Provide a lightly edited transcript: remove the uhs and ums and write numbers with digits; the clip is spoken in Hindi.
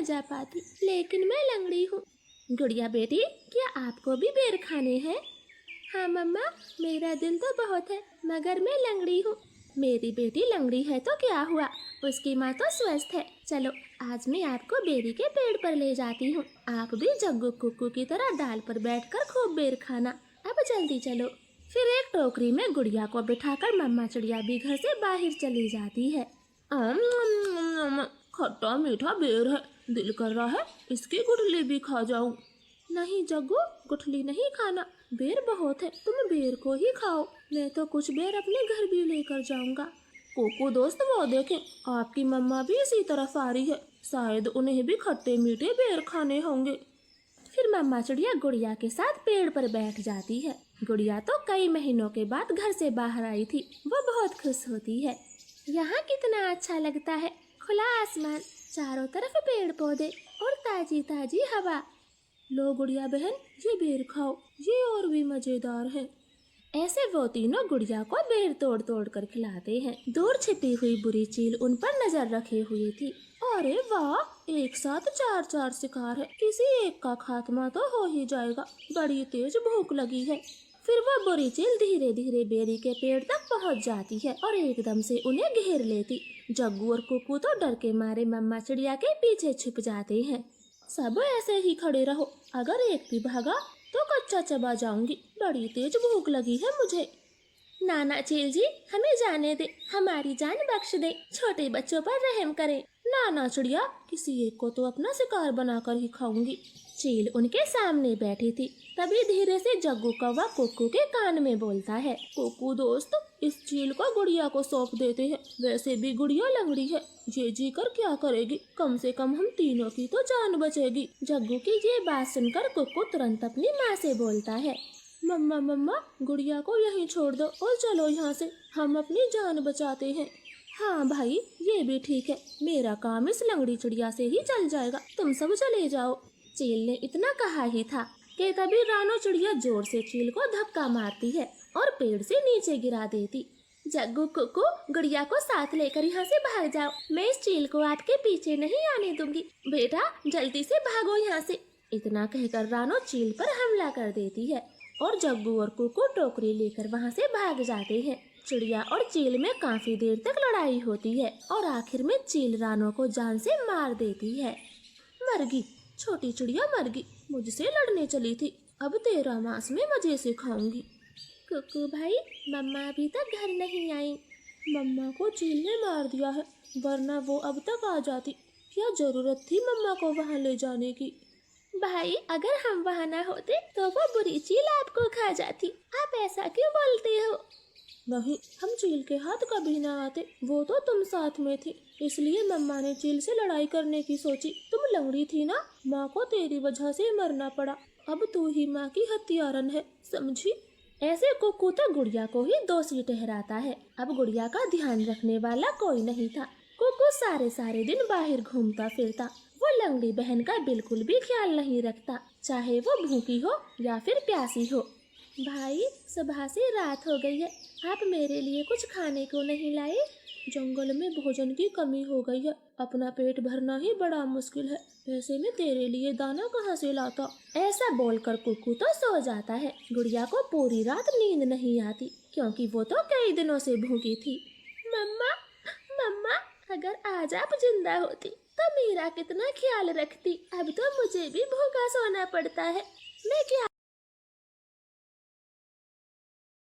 ना जा पाती, लेकिन मैं लंगड़ी हूँ। गुड़िया बेटी, क्या आपको भी बेर खाने हैं? हाँ मम्मा, मेरा दिल तो बहुत है, मगर मैं लंगड़ी हूँ। मेरी बेटी लंगड़ी है तो क्या हुआ, उसकी माँ तो स्वस्थ है। चलो आज मैं आपको बेरी के पेड़ पर ले जाती हूँ। आप भी जग्गू कुक्कू की तरह डाल पर बैठकर खूब बेर खाना। अब जल्दी चलो। फिर एक टोकरी में गुड़िया को बिठाकर मम्मा चिड़िया भी घर से बाहर चली जाती है। खट्टा मीठा बेर है, दिल कर रहा है इसकी गुठली भी खा जाऊं। नहीं जग्गू, गुठली नहीं खाना, बेर बहुत है, तुम बेर को ही खाओ। मैं तो कुछ बेर अपने घर भी लेकर जाऊंगा। कोको दोस्त, वो देखें, आपकी मम्मा भी इसी तरफ आ रही है, शायद उन्हें भी खट्टे मीठे बेर खाने होंगे। फिर मम्मा चिड़िया गुड़िया के साथ पेड़ पर बैठ जाती है। गुड़िया तो कई महीनों के बाद घर से बाहर आई थी, वो बहुत खुश होती है। यहाँ कितना अच्छा लगता है, खुला आसमान, चारों तरफ पेड़ पौधे और ताजी ताजी हवा। लो गुड़िया बहन, ये बेर खाओ, ये और भी मजेदार है। ऐसे वो तीनों गुड़िया को बेर तोड़ तोड़ कर खिलाते हैं। दूर छिपी हुई बुरी चील उन पर नजर रखे हुई थी। अरे वाह, एक साथ चार चार शिकार है, किसी एक का खात्मा तो हो ही जाएगा, बड़ी तेज भूख लगी है। फिर वो बुरी चील धीरे धीरे बेरी के पेड़ तक पहुंच जाती है और एकदम से उन्हें घेर लेती। जग्गू और कुकू तो डर के मारे मम्मा चिड़िया के पीछे छुप जाते हैं। सब ऐसे ही खड़े रहो, अगर एक भी भागा तो कच्चा चबा जाऊंगी, बड़ी तेज भूख लगी है मुझे। नाना चील जी, हमें जाने दे, हमारी जान बख्श दे, छोटे बच्चों पर रहम करें। नाना चिड़िया, किसी एक को तो अपना शिकार बनाकर ही खाऊंगी। चील उनके सामने बैठी थी, तभी धीरे से जग्गू कौवा कुक्कू के कान में बोलता है। कुक्कू दोस्त, इस चील को गुड़िया को सौंप देते हैं, वैसे भी गुड़िया लंगड़ी है, ये जी कर क्या करेगी, कम से कम हम तीनों की तो जान बचेगी। जग्गू की ये बात सुनकर कुक्कू तुरंत अपनी माँ से बोलता है। मम्मा मम्मा, गुड़िया को यहीं छोड़ दो और चलो यहाँ से, हम अपनी जान बचाते हैं। हाँ भाई, ये भी ठीक है, मेरा काम इस लंगड़ी चिड़िया से ही चल जाएगा, तुम सब चले जाओ। चील ने इतना कहा ही था कि तभी रानो चिड़िया जोर से चील को धक्का मारती है और पेड़ से नीचे गिरा देती। जग्गू कुक्कू, गुड़िया को साथ लेकर यहाँ से भाग जाओ, मैं इस चील को आपके पीछे नहीं आने दूंगी। बेटा जल्दी से भागो यहाँ से। इतना कहकर रानो चील पर हमला कर देती है और जग्गू और कुक्कू टोकरी लेकर वहाँ से भाग जाते हैं। चिड़िया और चील में काफी देर तक लड़ाई होती है और आखिर में चील रानो को जान से मार देती है। मरगी, छोटी चिड़िया मरगी, मुझसे लड़ने चली थी, अब तेरा मांस में मजे से खाऊंगी। कुक्कू भाई, मम्मा अभी तक घर नहीं आई। मम्मा को चील ने मार दिया है, वरना वो अब तक आ जाती, क्या जरूरत थी मम्मा को वहाँ ले जाने की। भाई, अगर हम वहाँ ना होते तो वो बुरी चील आपको खा जाती, आप ऐसा क्यों बोलते हो? नहीं, हम चील के हाथ कभी ना आते, वो तो तुम साथ में थी, इसलिए मम्मा ने चील से लड़ाई करने की सोची। तुम लंगड़ी थी ना, माँ को तेरी वजह से मरना पड़ा, अब तू ही माँ की हत्यारन है, समझी? ऐसे कुक्कू तो गुड़िया को ही दोषी ठहराता है। अब गुड़िया का ध्यान रखने वाला कोई नहीं था। कुक्कू सारे सारे दिन बाहर घूमता फिरता, वो लंगड़ी बहन का बिल्कुल भी ख्याल नहीं रखता, चाहे वो भूखी हो या फिर प्यासी हो। भाई, सुबह से रात हो गई है, आप मेरे लिए कुछ खाने को नहीं लाए? जंगल में भोजन की कमी हो गई है, अपना पेट भरना ही बड़ा मुश्किल है, ऐसे में तेरे लिए दाना कहाँ से लाता? ऐसा बोलकर कुक्कू तो सो जाता है। गुड़िया को पूरी रात नींद नहीं आती, क्योंकि वो तो कई दिनों से भूखी थी। मम्मा मम्मा, अगर आज आप जिंदा होती तो मेरा कितना ख्याल रखती, अब तो मुझे भी भूखा सोना पड़ता है, मैं क्या